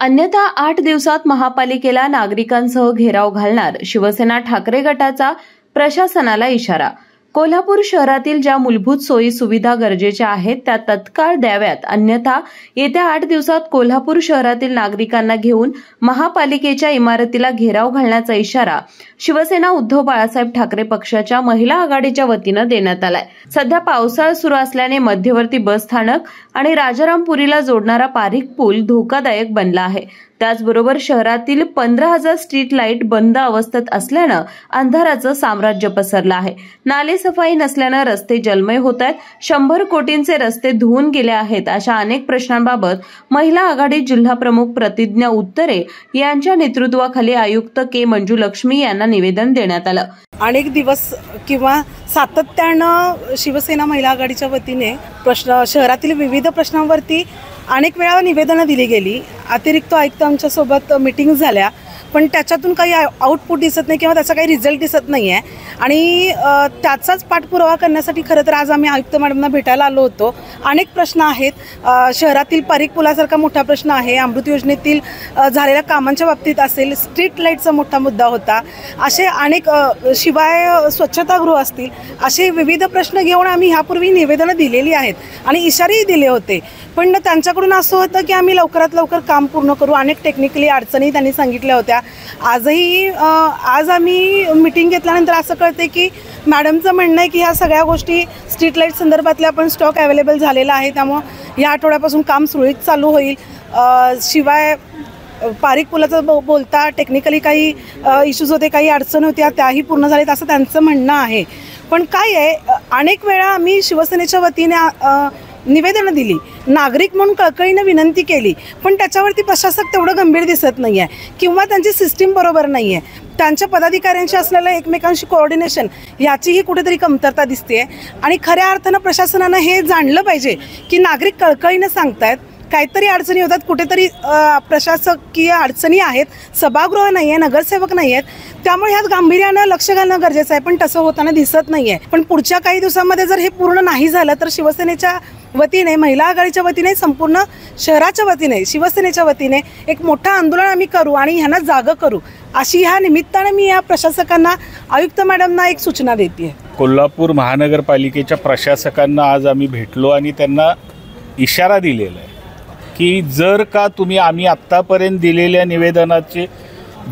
अन्यथा 8 दिवसात महापालिकेला नागरिकांसह घेराव घालणार शिवसेना ठाकरे गटाचा प्रशासनाला इशारा। कोल्हापूर शहरातील ज्या मूलभूत सोयी सुविधा गरजेच्या आहेत त्या तत्काळ द्याव्यात, अन्यथा येत्या 8 दिवसात कोल्हापूर शहरातील नागरिकांना घेऊन महापालिकेच्या इमारतीला घेराव घालण्याचा इशारा शिवसेना उद्धव बाळासाहेब ठाकरे पक्षाच्या महिला आघाडीच्या वतीनं देण्यात आलाय। सध्या पावसाळा सुरू असल्याने मध्यवर्ती बस स्थानक आणि राजारामपुरीला जोडणारा पारीख पूल धोकादायक बनला आहे। त्याचबरोबर शहरातील 15,000 स्ट्रीट लाईट बंद अवस्थेत असल्यानं अंधाराचं साम्राज्य पसरलं आहे। नाले सफाई नसल्यानं रस्ते जलमय होत आहेत। 100 कोटींचे रस्ते धुवून गेले आहेत। अशा अनेक प्रश्नांबाबत महिला आघाडी जिल्हा प्रमुख प्रतिज्ञा उत्तरे यांच्या नेतृत्वाखाली आयुक्त के मंजुलक्ष्मी यांना निवेदन देण्यात आलं। अनेक दिवस किंवा सातत्यानं शिवसेना महिला आघाडीच्या वतीने शहरातील विविध प्रश्नांवरती अनेक वेळा निवेदनं दिली गेली। अतिरिक्त आयुक्त आमच्यासोबत मीटिंग झाल्या, पण त्याच्यातून काही आउटपुट दिसत नाही किंवा त्याचा काही रिझल्ट दिसत नाही आहे आणि त्याचाच पाठपुरावा करण्यासाठी खरं तर आज आम्ही आयुक्त मॅडमना भेटायला आलो होतो। अनेक प्रश्न आहेत। शहरातील पारीख पुलासारखा मोठा प्रश्न आहे, अमृत योजनेतील झालेल्या कामांच्या बाबतीत असेल, स्ट्रीट लाईटचा मोठा मुद्दा होता, असे अनेक, शिवाय स्वच्छतागृह असतील, असे विविध प्रश्न घेऊन आम्ही ह्यापूर्वी निवेदनं दिलेली आहेत आणि इशारेही दिले होते। पण त्यांच्याकडून असं होतं की आम्ही लवकरात लवकर काम पूर्ण करू। अनेक टेक्निकली अडचणी त्यांनी सांगितल्या होत्या। आज आम्ही मीटिंग घेतल्यानंतर असं कळते की मॅडमचं म्हणणं आहे की ह्या सगळ्या गोष्टी स्ट्रीट लाईट संदर्भातल्या पण स्टॉक अवेलेबल झालेला आहे, त्यामुळे या आठवड्यापासून काम सुरळीत चालू होईल। शिवाय पारीख पुलाचं बोलता टेक्निकली काही इश्यूज होते, काही अडचण होत्या, त्याही पूर्ण झालेत असं त्यांचं म्हणणं आहे। पण काय आहे, अनेक वेळा आम्ही शिवसेनेच्या वतीने निवेदनं दिली, नागरिक म्हणून कळकळीने विनंती केली, पण त्याच्यावरती प्रशासक तेवढं गंभीर दिसत नाही आहे किंवा त्यांची सिस्टीम बरोबर नाही आहे। त्यांच्या पदाधिकाऱ्यांशी असलेलं एकमेकांशी कोऑर्डिनेशन याचीही कुठेतरी कमतरता दिसते आणि खऱ्या अर्थानं प्रशासनानं हे जाणलं पाहिजे की नागरिक कळकळीने सांगतायत, काहीतरी अडचणी होतात, कुठेतरी प्रशासकीय अडचणी आहेत, सभागृह नाही आहे, नगरसेवक नाही आहेत, त्यामुळे ह्यात गांभीर्यानं लक्ष घालणं गरजेचं आहे, पण तसं होताना दिसत नाही आहे। पण पुढच्या काही दिवसांमध्ये जर हे पूर्ण नाही झालं तर शिवसेनेच्या वतीने, महिला आघाडीच्या वतीने, संपूर्ण शहराच्या वतीने, शिवसेनेच्या वतीने एक मोठं आंदोलन आम्ही करू आणि ह्यांना जागं करू, अशी ह्या निमित्तानं मी या प्रशासकांना, आयुक्त मॅडमना एक सूचना देते। कोल्हापूर महानगरपालिकेच्या प्रशासकांना आज आम्ही भेटलो आणि त्यांना इशारा दिलेला आहे की जर का आम्ही आत्तापर्यंत दिलेल्या निवेदनाचे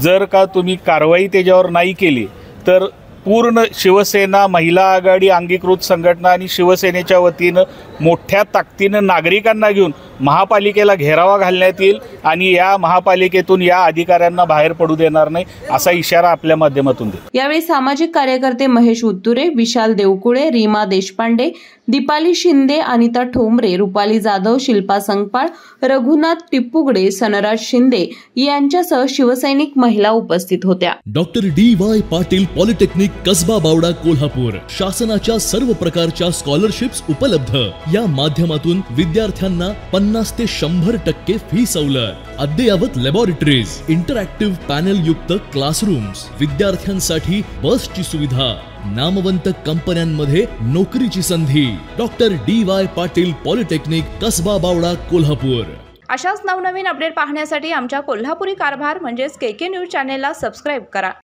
जर का तुम्ही कारवाई त्याच्यावर नाही केली तर पूर्ण शिवसेना महिला आघाडी अंगीकृत संघटना आणि शिवसेनेच्या वतीनं मोठ्या ताकदीनं नागरिकांना घेऊन महापालिकेला घेरावा घालण्यात येईल आणि या महापालिकेतून या अधिकाऱ्यांना बाहेर पडू देणार नाही असा इशारा आपल्या माध्यमातून देतो। यावेळी सामाजिक कार्यकर्ते महेश उत्तुरे, विशाल देवकुळे, रीमा देशपांडे, दीपाली शिंदे, अनिता ठोंबरे, रुपाली जाधव, शिल्पा संगपाळ, रघुनाथ टिप्पुगडे, सनराज शिंदे यांच्यासह शिवसैनिक महिला उपस्थित होत्या। Doctor DY Patil polytechnic Kasba Bawda Kolhapur शासनाच्या सर्व प्रकारच्या स्कॉलरशिप्स उपलब्ध। या माध्यमातून विद्यार्थ्यांना 50 ते 100% फी सवलत, अद्ययावत लॅबोरेटरीज, इंटरॅक्टिव्ह पॅनल युक्त क्लासरूम्स, विद्यार्थ्यांसाठी बसची सुविधा, नामवंत कंपन्यांमध्ये नोकरीची संधी। Doctor DY Patil polytechnic Kasba Bawda Kolhapur. अशाच नवनवीन अपडेट पाहण्यासाठी आमच्या कोल्हापुरी कारभार म्हणजेच KK न्यूज चॅनेलला सबस्क्राईब करा।